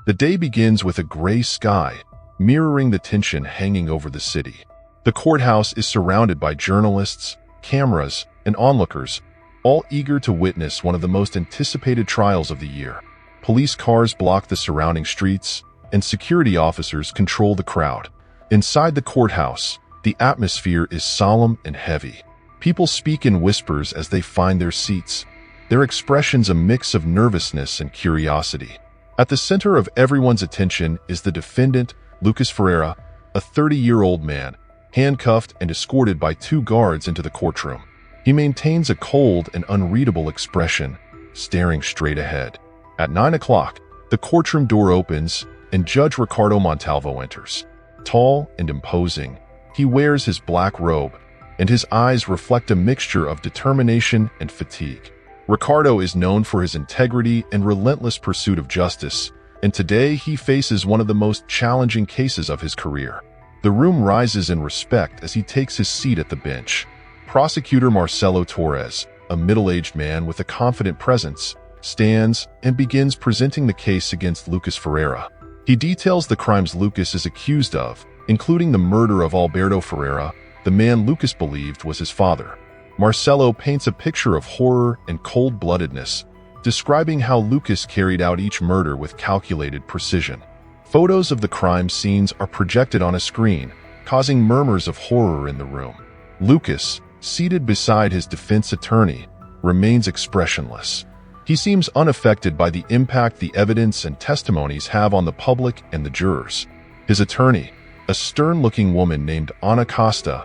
The day begins with a gray sky, mirroring the tension hanging over the city. The courthouse is surrounded by journalists, cameras, and onlookers, all eager to witness one of the most anticipated trials of the year. Police cars block the surrounding streets, and security officers control the crowd. Inside the courthouse, the atmosphere is solemn and heavy. People speak in whispers as they find their seats, their expressions a mix of nervousness and curiosity. At the center of everyone's attention is the defendant, Lucas Ferreira, a 30-year-old man, handcuffed and escorted by 2 guards into the courtroom. He maintains a cold and unreadable expression, staring straight ahead. At 9 o'clock, the courtroom door opens and Judge Ricardo Montalvo enters. Tall and imposing, he wears his black robe, and his eyes reflect a mixture of determination and fatigue. Ricardo is known for his integrity and relentless pursuit of justice, and today he faces one of the most challenging cases of his career. The room rises in respect as he takes his seat at the bench. Prosecutor Marcelo Torres, a middle-aged man with a confident presence, stands and begins presenting the case against Lucas Ferreira. He details the crimes Lucas is accused of, including the murder of Alberto Ferreira, the man Lucas believed was his father. Marcelo paints a picture of horror and cold-bloodedness, describing how Lucas carried out each murder with calculated precision. Photos of the crime scenes are projected on a screen, causing murmurs of horror in the room. Lucas, seated beside his defense attorney, remains expressionless. He seems unaffected by the impact the evidence and testimonies have on the public and the jurors. His attorney, a stern-looking woman named Ana Costa,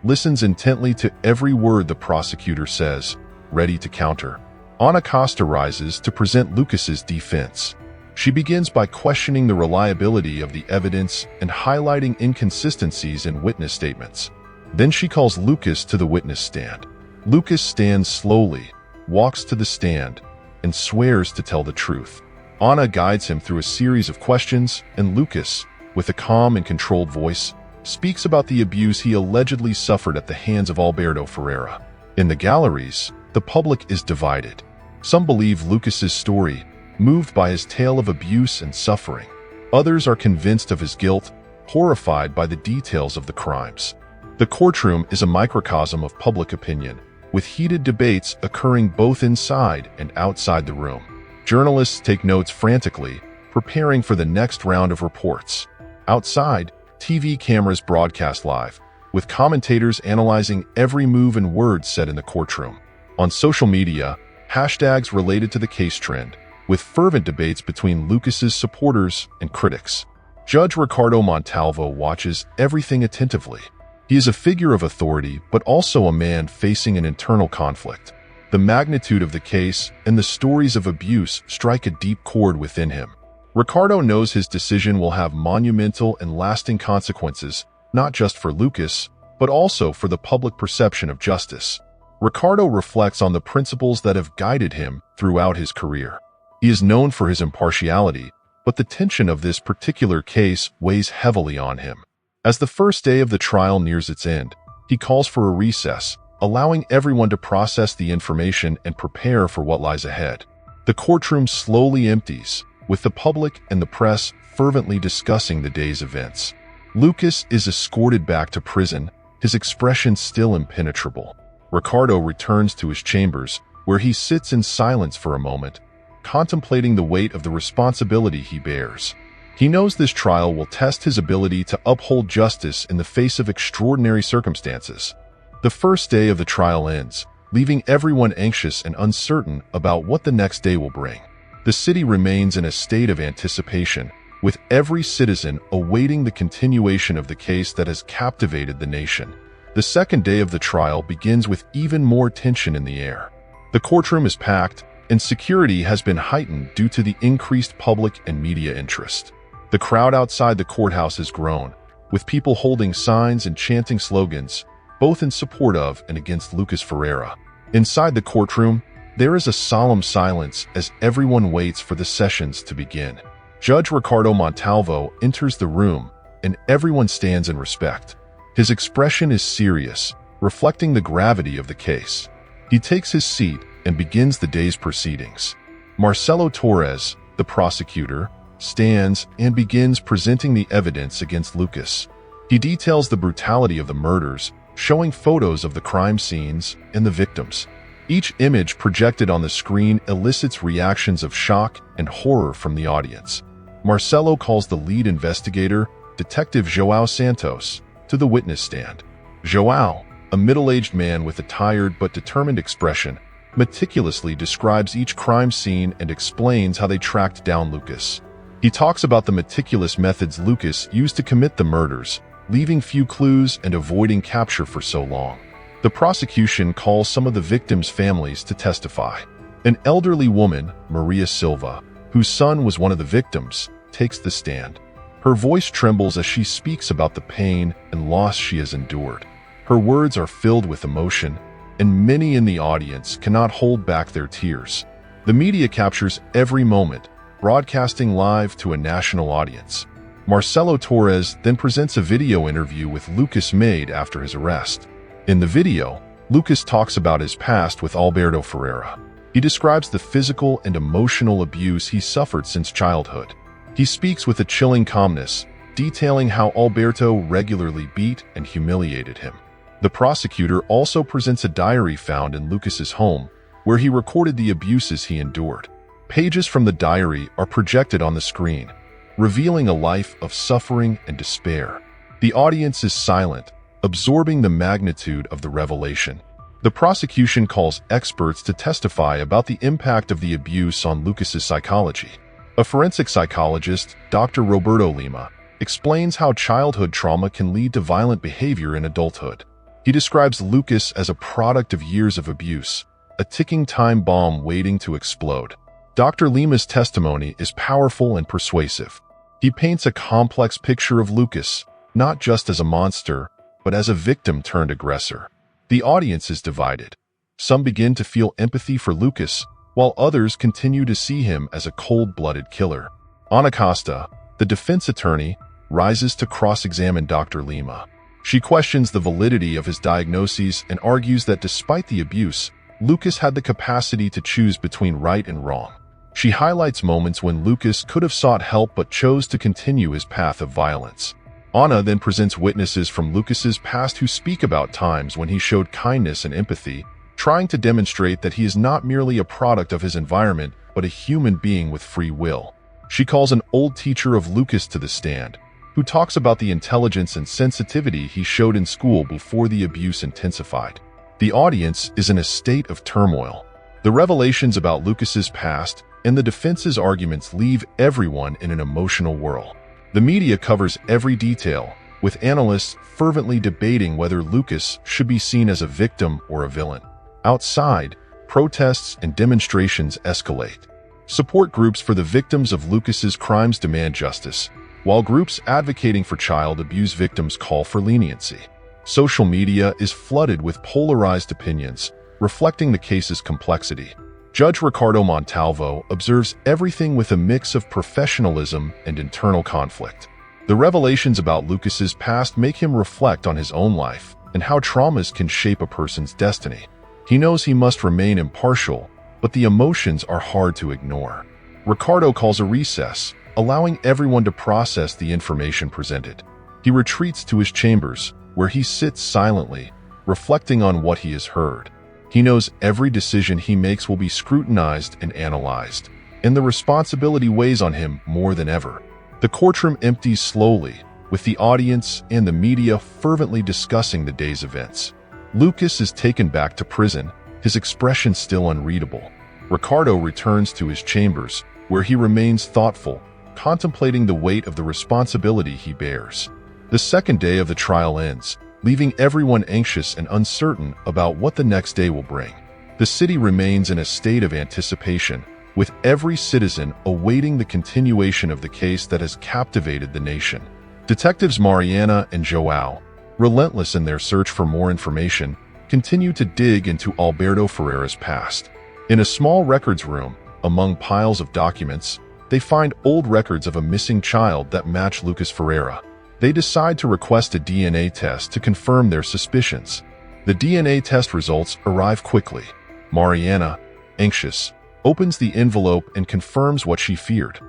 listens intently to every word the prosecutor says, ready to counter. Ana Costa rises to present Lucas's defense. She begins by questioning the reliability of the evidence and highlighting inconsistencies in witness statements. Then she calls Lucas to the witness stand. Lucas stands slowly, walks to the stand, and swears to tell the truth. Ana guides him through a series of questions, and Lucas, with a calm and controlled voice, speaks about the abuse he allegedly suffered at the hands of Alberto Ferreira. In the galleries, the public is divided. Some believe Lucas's story, moved by his tale of abuse and suffering. Others are convinced of his guilt, horrified by the details of the crimes. The courtroom is a microcosm of public opinion, with heated debates occurring both inside and outside the room. Journalists take notes frantically, preparing for the next round of reports. Outside, TV cameras broadcast live, with commentators analyzing every move and word said in the courtroom. On social media, hashtags related to the case trend, with fervent debates between Lucas's supporters and critics. Judge Ricardo Montalvo watches everything attentively. He is a figure of authority, but also a man facing an internal conflict. The magnitude of the case and the stories of abuse strike a deep chord within him. Ricardo knows his decision will have monumental and lasting consequences, not just for Lucas, but also for the public perception of justice. Ricardo reflects on the principles that have guided him throughout his career. He is known for his impartiality, but the tension of this particular case weighs heavily on him. As the first day of the trial nears its end, he calls for a recess, allowing everyone to process the information and prepare for what lies ahead. The courtroom slowly empties, with the public and the press fervently discussing the day's events. Lucas is escorted back to prison, his expression still impenetrable. Ricardo returns to his chambers, where he sits in silence for a moment, contemplating the weight of the responsibility he bears. He knows this trial will test his ability to uphold justice in the face of extraordinary circumstances. The first day of the trial ends, leaving everyone anxious and uncertain about what the next day will bring. The city remains in a state of anticipation, with every citizen awaiting the continuation of the case that has captivated the nation. The second day of the trial begins with even more tension in the air. The courtroom is packed, and security has been heightened due to the increased public and media interest. The crowd outside the courthouse has grown, with people holding signs and chanting slogans, both in support of and against Lucas Ferreira. Inside the courtroom, there is a solemn silence as everyone waits for the sessions to begin. Judge Ricardo Montalvo enters the room, and everyone stands in respect. His expression is serious, reflecting the gravity of the case. He takes his seat and begins the day's proceedings. Marcelo Torres, the prosecutor, stands, and begins presenting the evidence against Lucas. He details the brutality of the murders, showing photos of the crime scenes and the victims. Each image projected on the screen elicits reactions of shock and horror from the audience. Marcelo calls the lead investigator, Detective João Santos, to the witness stand. João, a middle-aged man with a tired but determined expression, meticulously describes each crime scene and explains how they tracked down Lucas. He talks about the meticulous methods Lucas used to commit the murders, leaving few clues and avoiding capture for so long. The prosecution calls some of the victims' families to testify. An elderly woman, Maria Silva, whose son was one of the victims, takes the stand. Her voice trembles as she speaks about the pain and loss she has endured. Her words are filled with emotion, and many in the audience cannot hold back their tears. The media captures every moment, broadcasting live to a national audience. Marcelo Torres then presents a video interview with Lucas made after his arrest. In the video, Lucas talks about his past with Alberto Ferreira. He describes the physical and emotional abuse he suffered since childhood. He speaks with a chilling calmness, detailing how Alberto regularly beat and humiliated him. The prosecutor also presents a diary found in Lucas's home, where he recorded the abuses he endured. Pages from the diary are projected on the screen, revealing a life of suffering and despair. The audience is silent, absorbing the magnitude of the revelation. The prosecution calls experts to testify about the impact of the abuse on Lucas's psychology. A forensic psychologist, Dr. Roberto Lima, explains how childhood trauma can lead to violent behavior in adulthood. He describes Lucas as a product of years of abuse, a ticking time bomb waiting to explode. Dr. Lima's testimony is powerful and persuasive. He paints a complex picture of Lucas, not just as a monster, but as a victim turned aggressor. The audience is divided. Some begin to feel empathy for Lucas, while others continue to see him as a cold-blooded killer. Ana Costa, the defense attorney, rises to cross-examine Dr. Lima. She questions the validity of his diagnoses and argues that despite the abuse, Lucas had the capacity to choose between right and wrong. She highlights moments when Lucas could have sought help but chose to continue his path of violence. Ana then presents witnesses from Lucas's past who speak about times when he showed kindness and empathy, trying to demonstrate that he is not merely a product of his environment, but a human being with free will. She calls an old teacher of Lucas to the stand, who talks about the intelligence and sensitivity he showed in school before the abuse intensified. The audience is in a state of turmoil. The revelations about Lucas's past and the defense's arguments leave everyone in an emotional whirl. The media covers every detail, with analysts fervently debating whether Lucas should be seen as a victim or a villain. Outside, protests and demonstrations escalate. Support groups for the victims of Lucas's crimes demand justice, while groups advocating for child abuse victims call for leniency. Social media is flooded with polarized opinions, reflecting the case's complexity. Judge Ricardo Montalvo observes everything with a mix of professionalism and internal conflict. The revelations about Lucas's past make him reflect on his own life and how traumas can shape a person's destiny. He knows he must remain impartial, but the emotions are hard to ignore. Ricardo calls a recess, allowing everyone to process the information presented. He retreats to his chambers, where he sits silently, reflecting on what he has heard. He knows every decision he makes will be scrutinized and analyzed, and the responsibility weighs on him more than ever. The courtroom empties slowly, with the audience and the media fervently discussing the day's events. Lucas is taken back to prison, his expression still unreadable. Ricardo returns to his chambers, where he remains thoughtful, contemplating the weight of the responsibility he bears. The second day of the trial ends, leaving everyone anxious and uncertain about what the next day will bring. The city remains in a state of anticipation, with every citizen awaiting the continuation of the case that has captivated the nation. Detectives Mariana and João, relentless in their search for more information, continue to dig into Alberto Ferreira's past. In a small records room, among piles of documents, they find old records of a missing child that match Lucas Ferreira. They decide to request a DNA test to confirm their suspicions. The DNA test results arrive quickly. Mariana, anxious, opens the envelope and confirms what she feared.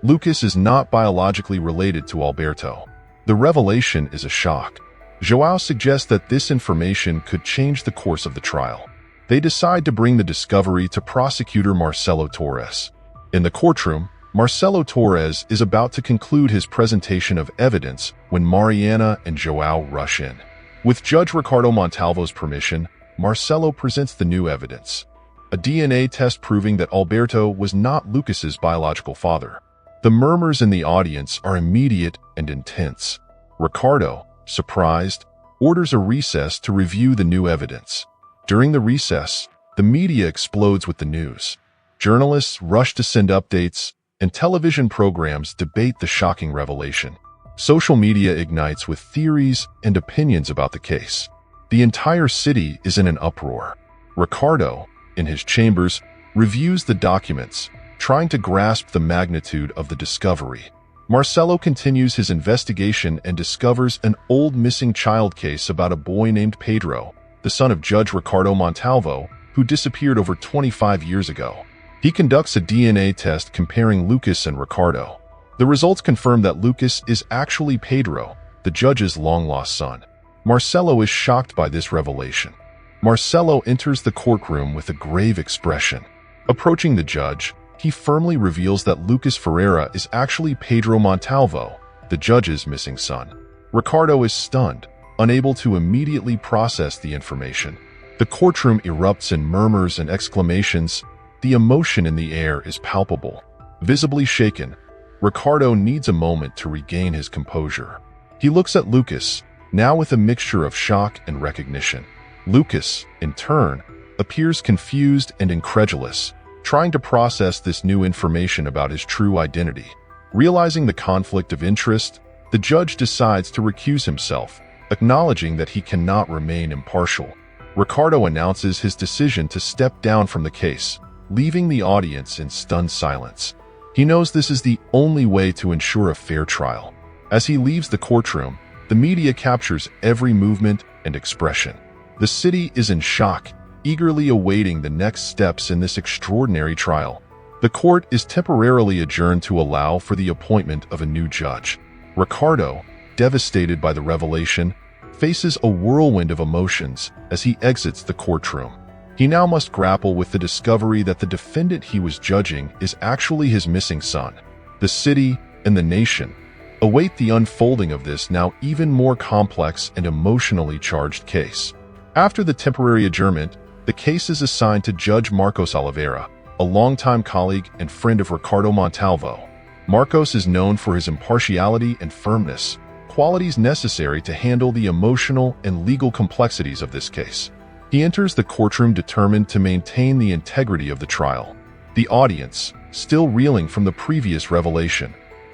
Lucas is not biologically related to Alberto. The revelation is a shock. João suggests that this information could change the course of the trial. They decide to bring the discovery to prosecutor Marcelo Torres. In the courtroom, Marcelo Torres is about to conclude his presentation of evidence when Mariana and João rush in. With Judge Ricardo Montalvo's permission, Marcelo presents the new evidence. A DNA test proving that Alberto was not Lucas's biological father. The murmurs in the audience are immediate and intense. Ricardo, surprised, orders a recess to review the new evidence. During the recess, the media explodes with the news. Journalists rush to send updates, and television programs debate the shocking revelation. Social media ignites with theories and opinions about the case. The entire city is in an uproar. Ricardo, in his chambers, reviews the documents, trying to grasp the magnitude of the discovery. Marcelo continues his investigation and discovers an old missing child case about a boy named Pedro, the son of Judge Ricardo Montalvo, who disappeared over 25 years ago. He conducts a DNA test comparing Lucas and Ricardo. The results confirm that Lucas is actually Pedro, the judge's long-lost son. Marcelo is shocked by this revelation. Marcelo enters the courtroom with a grave expression. Approaching the judge, he firmly reveals that Lucas Ferreira is actually Pedro Montalvo, the judge's missing son. Ricardo is stunned, unable to immediately process the information. The courtroom erupts in murmurs and exclamations. The emotion in the air is palpable. Visibly shaken, Ricardo needs a moment to regain his composure. He looks at Lucas, now with a mixture of shock and recognition. Lucas, in turn, appears confused and incredulous, trying to process this new information about his true identity. Realizing the conflict of interest, the judge decides to recuse himself, acknowledging that he cannot remain impartial. Ricardo announces his decision to step down from the case, leaving the audience in stunned silence. He knows this is the only way to ensure a fair trial. As he leaves the courtroom, the media captures every movement and expression. The city is in shock, eagerly awaiting the next steps in this extraordinary trial. The court is temporarily adjourned to allow for the appointment of a new judge. Ricardo, devastated by the revelation, faces a whirlwind of emotions as he exits the courtroom. He now must grapple with the discovery that the defendant he was judging is actually his missing son. The city and the nation await the unfolding of this now even more complex and emotionally charged case. After the temporary adjournment, the case is assigned to Judge Marcos Oliveira, a longtime colleague and friend of Ricardo Montalvo. Marcos is known for his impartiality and firmness, qualities necessary to handle the emotional and legal complexities of this case. He enters the courtroom determined to maintain the integrity of the trial. The audience, still reeling from the previous revelation,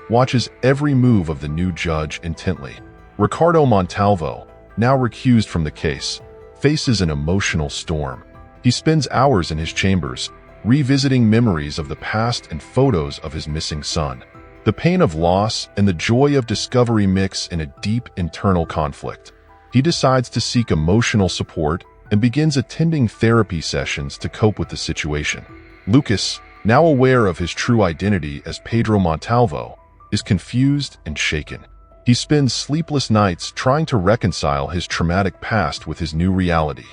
watches every move of the new judge intently. Ricardo Montalvo, now recused from the case, faces an emotional storm. He spends hours in his chambers, revisiting memories of the past and photos of his missing son. The pain of loss and the joy of discovery mix in a deep internal conflict. He decides to seek emotional support and begins attending therapy sessions to cope with the situation. Lucas, now aware of his true identity as Pedro Montalvo, is confused and shaken. He spends sleepless nights trying to reconcile his traumatic past with his new reality.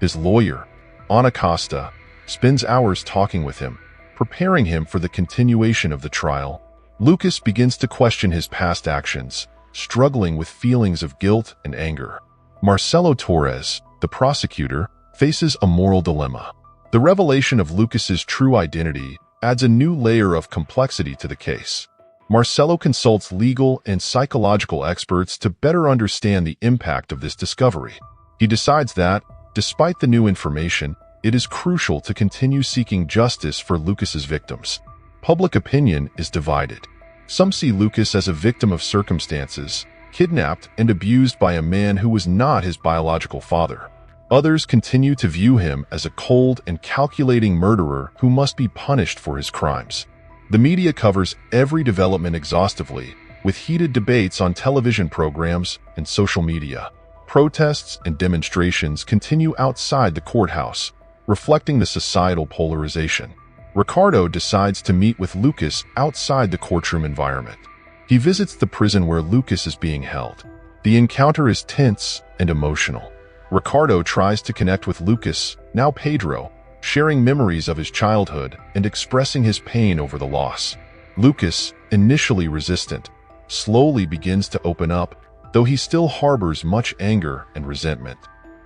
His lawyer, Ana Costa, spends hours talking with him, preparing him for the continuation of the trial. Lucas begins to question his past actions, struggling with feelings of guilt and anger. Marcelo Torres, the prosecutor, faces a moral dilemma. The revelation of Lucas's true identity adds a new layer of complexity to the case. Marcelo consults legal and psychological experts to better understand the impact of this discovery. He decides that, despite the new information, it is crucial to continue seeking justice for Lucas's victims. Public opinion is divided. Some see Lucas as a victim of circumstances, kidnapped and abused by a man who was not his biological father. Others continue to view him as a cold and calculating murderer who must be punished for his crimes. The media covers every development exhaustively, with heated debates on television programs and social media. Protests and demonstrations continue outside the courthouse, reflecting the societal polarization. Ricardo decides to meet with Lucas outside the courtroom environment. He visits the prison where Lucas is being held. The encounter is tense and emotional. Ricardo tries to connect with Lucas, now Pedro, sharing memories of his childhood and expressing his pain over the loss. Lucas, initially resistant, slowly begins to open up, though he still harbors much anger and resentment.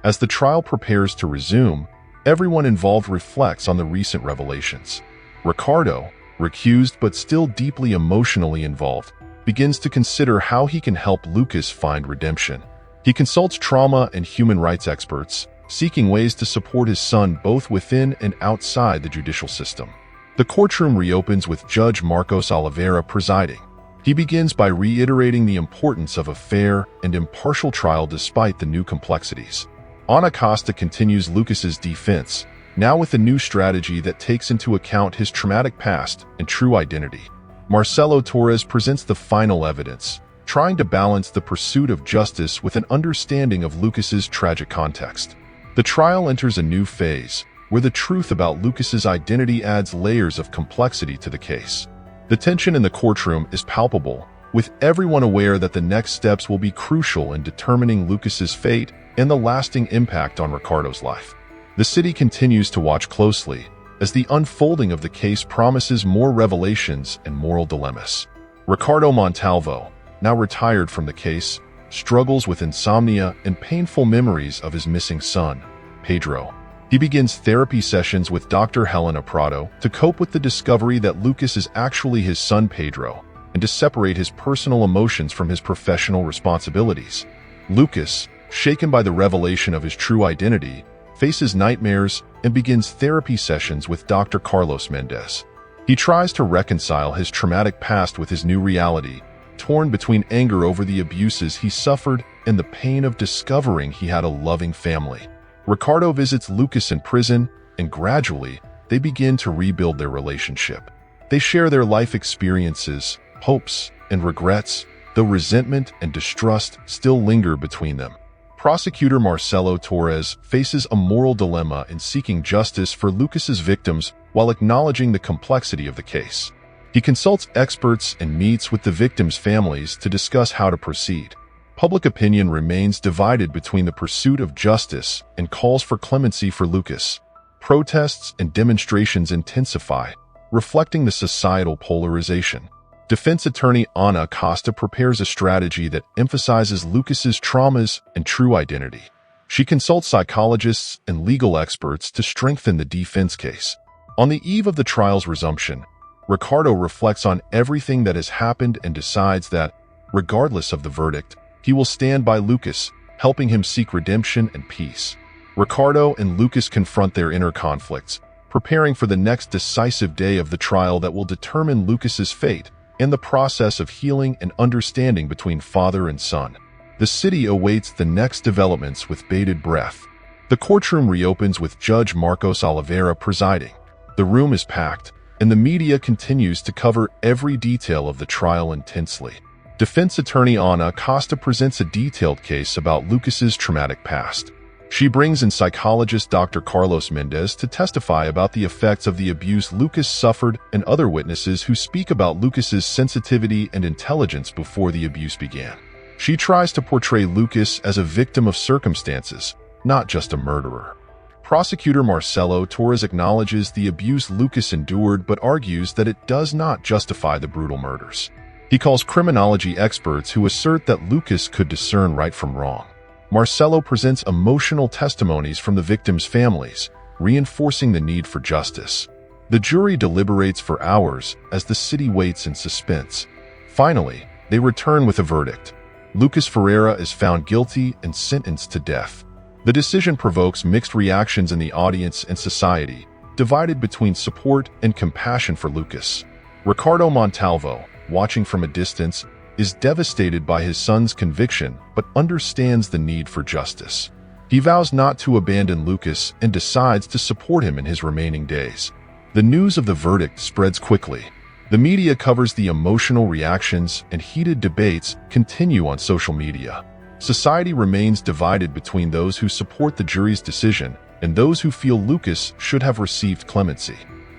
As the trial prepares to resume, everyone involved reflects on the recent revelations. Ricardo, recused but still deeply emotionally involved, begins to consider how he can help Lucas find redemption. He consults trauma and human rights experts, seeking ways to support his son both within and outside the judicial system. The courtroom reopens with Judge Marcos Oliveira presiding. He begins by reiterating the importance of a fair and impartial trial despite the new complexities. Ana Costa continues Lucas's defense, now with a new strategy that takes into account his traumatic past and true identity. Marcelo Torres presents the final evidence, trying to balance the pursuit of justice with an understanding of Lucas's tragic context. The trial enters a new phase, where the truth about Lucas's identity adds layers of complexity to the case. The tension in the courtroom is palpable, with everyone aware that the next steps will be crucial in determining Lucas's fate and the lasting impact on Ricardo's life. The city continues to watch closely, as the unfolding of the case promises more revelations and moral dilemmas. Ricardo Montalvo, now retired from the case, struggles with insomnia and painful memories of his missing son, Pedro. He begins therapy sessions with Dr. Helena Prado to cope with the discovery that Lucas is actually his son Pedro, and to separate his personal emotions from his professional responsibilities. Lucas, shaken by the revelation of his true identity, faces nightmares and begins therapy sessions with Dr. Carlos Mendez. He tries to reconcile his traumatic past with his new reality, torn between anger over the abuses he suffered and the pain of discovering he had a loving family. Ricardo visits Lucas in prison, and gradually, they begin to rebuild their relationship. They share their life experiences, hopes, and regrets, though resentment and distrust still linger between them. Prosecutor Marcelo Torres faces a moral dilemma in seeking justice for Lucas's victims while acknowledging the complexity of the case. He consults experts and meets with the victims' families to discuss how to proceed. Public opinion remains divided between the pursuit of justice and calls for clemency for Lucas. Protests and demonstrations intensify, reflecting the societal polarization. Defense attorney Ana Costa prepares a strategy that emphasizes Lucas's traumas and true identity. She consults psychologists and legal experts to strengthen the defense case. On the eve of the trial's resumption, Ricardo reflects on everything that has happened and decides that, regardless of the verdict, he will stand by Lucas, helping him seek redemption and peace. Ricardo and Lucas confront their inner conflicts, preparing for the next decisive day of the trial that will determine Lucas's fate and the process of healing and understanding between father and son. The city awaits the next developments with bated breath. The courtroom reopens with Judge Marcos Oliveira presiding. The room is packed, and the media continues to cover every detail of the trial intensely. Defense attorney Ana Costa presents a detailed case about Lucas's traumatic past. She brings in psychologist Dr. Carlos Mendez to testify about the effects of the abuse Lucas suffered and other witnesses who speak about Lucas's sensitivity and intelligence before the abuse began. She tries to portray Lucas as a victim of circumstances, not just a murderer. Prosecutor Marcelo Torres acknowledges the abuse Lucas endured but argues that it does not justify the brutal murders. He calls criminology experts who assert that Lucas could discern right from wrong. Marcelo presents emotional testimonies from the victims' families, reinforcing the need for justice. The jury deliberates for hours as the city waits in suspense. Finally, they return with a verdict. Lucas Ferreira is found guilty and sentenced to death. The decision provokes mixed reactions in the audience and society, divided between support and compassion for Lucas. Ricardo Montalvo, watching from a distance, is devastated by his son's conviction but understands the need for justice. He vows not to abandon Lucas and decides to support him in his remaining days. The news of the verdict spreads quickly. The media covers the emotional reactions, and heated debates continue on social media. Society remains divided between those who support the jury's decision and those who feel Lucas should have received clemency.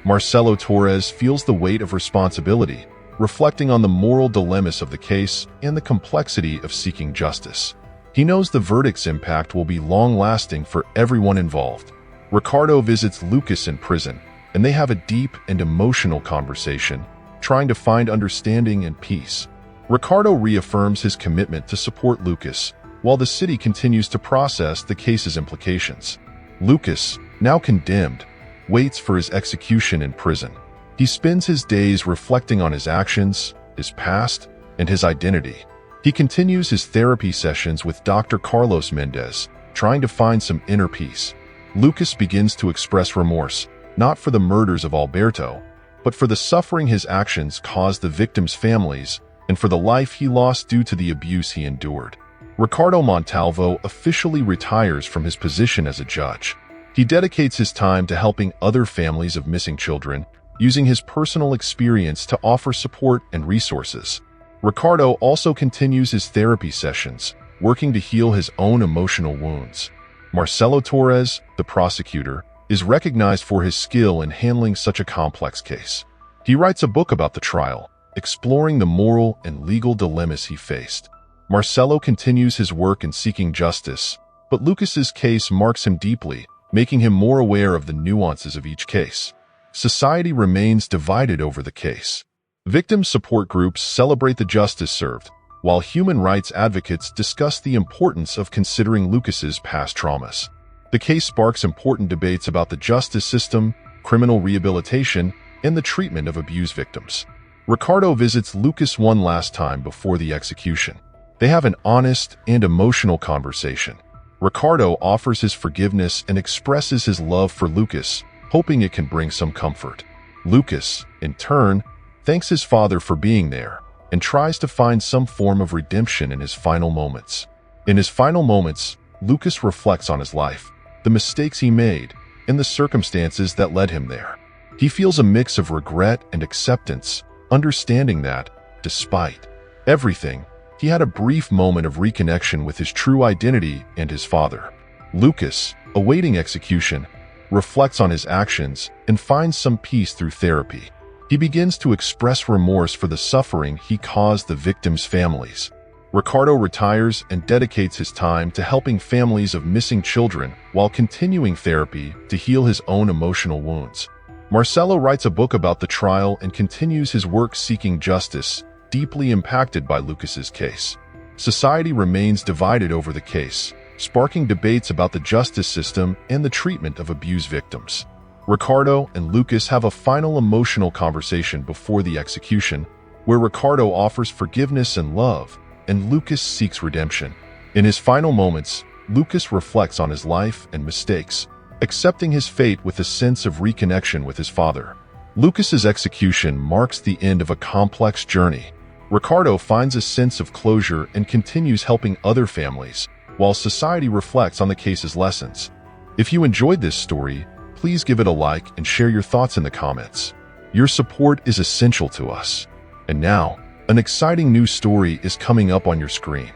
Marcelo Torres feels the weight of responsibility, reflecting on the moral dilemmas of the case and the complexity of seeking justice. He knows the verdict's impact will be long-lasting for everyone involved. Ricardo visits Lucas in prison, and they have a deep and emotional conversation, trying to find understanding and peace. Ricardo reaffirms his commitment to support Lucas, while the city continues to process the case's implications. Lucas, now condemned, waits for his execution in prison. He spends his days reflecting on his actions, his past, and his identity. He continues his therapy sessions with Dr. Carlos Mendez, trying to find some inner peace. Lucas begins to express remorse, not for the murders of Alberto, but for the suffering his actions caused the victims' families and for the life he lost due to the abuse he endured. Ricardo Montalvo officially retires from his position as a judge. He dedicates his time to helping other families of missing children, using his personal experience to offer support and resources. Ricardo also continues his therapy sessions, working to heal his own emotional wounds. Marcelo Torres, the prosecutor, is recognized for his skill in handling such a complex case. He writes a book about the trial, exploring the moral and legal dilemmas he faced. Marcelo continues his work in seeking justice, but Lucas's case marks him deeply, making him more aware of the nuances of each case. Society remains divided over the case. Victim support groups celebrate the justice served, while human rights advocates discuss the importance of considering Lucas's past traumas. The case sparks important debates about the justice system, criminal rehabilitation, and the treatment of abuse victims. Ricardo visits Lucas one last time before the execution. They have an honest and emotional conversation. Ricardo offers his forgiveness and expresses his love for Lucas, hoping it can bring some comfort. Lucas, in turn, thanks his father for being there and tries to find some form of redemption in his final moments. In his final moments, Lucas reflects on his life, the mistakes he made, and the circumstances that led him there. He feels a mix of regret and acceptance, understanding that, despite everything, he had a brief moment of reconnection with his true identity and his father. Lucas, awaiting execution, reflects on his actions and finds some peace through therapy. He begins to express remorse for the suffering he caused the victims' families. Ricardo retires and dedicates his time to helping families of missing children while continuing therapy to heal his own emotional wounds. Marcelo writes a book about the trial and continues his work seeking justice, deeply impacted by Lucas's case. Society remains divided over the case, sparking debates about the justice system and the treatment of abuse victims. Ricardo and Lucas have a final emotional conversation before the execution, where Ricardo offers forgiveness and love, and Lucas seeks redemption. In his final moments, Lucas reflects on his life and mistakes, accepting his fate with a sense of reconnection with his father. Lucas's execution marks the end of a complex journey. Ricardo finds a sense of closure and continues helping other families, while society reflects on the case's lessons. If you enjoyed this story, please give it a like and share your thoughts in the comments. Your support is essential to us. And now, an exciting new story is coming up on your screen.